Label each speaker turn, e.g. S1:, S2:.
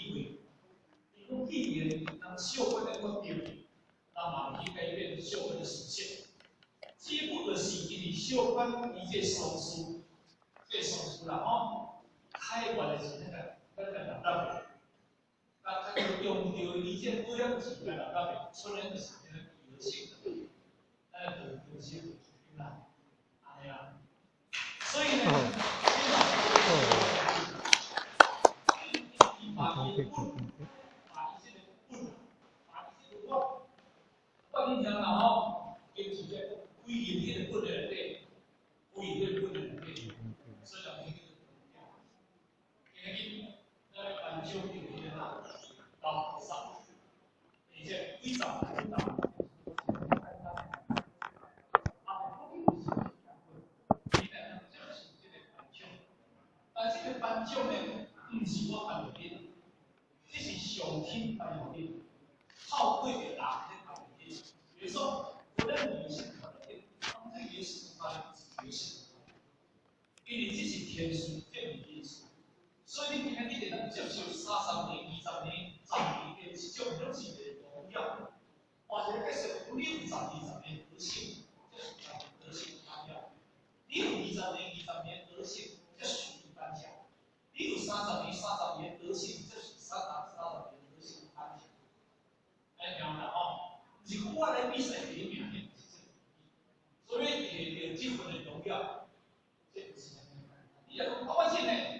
S1: 机会，你讲避免让小分的稳定，那么去改变小分的属性。基本就是因为小分伊这数字，这数字啦吼，开源的是那个六角形，那它用到伊这不了是个六角形，出来就是那个几何性的，那个几何性啦，安尼啊。所以呢，我印象啦吼，跟直接规定迄个本的内底，规定迄个本的内底，所以讲迄个，因为那班长就迄个啦，到上，而且非常非常。但这个班长呢，不是我班长的，这是上天班长的，透过着人的班长的。比如说，我认为是可能，他们也是他也是，因为这是天数，这是因素，所以你今天你能接受30年、20年、10年的这种东西的荣耀，或者是50年、20年得性，这是得性荣耀。你有20年、20年得性，这属于颁奖。你有30年得性，这是30年得性颁奖。哎，听啦吼，是我来比赛第一名的，所以得这份的荣耀，这不是你要讲我现呢，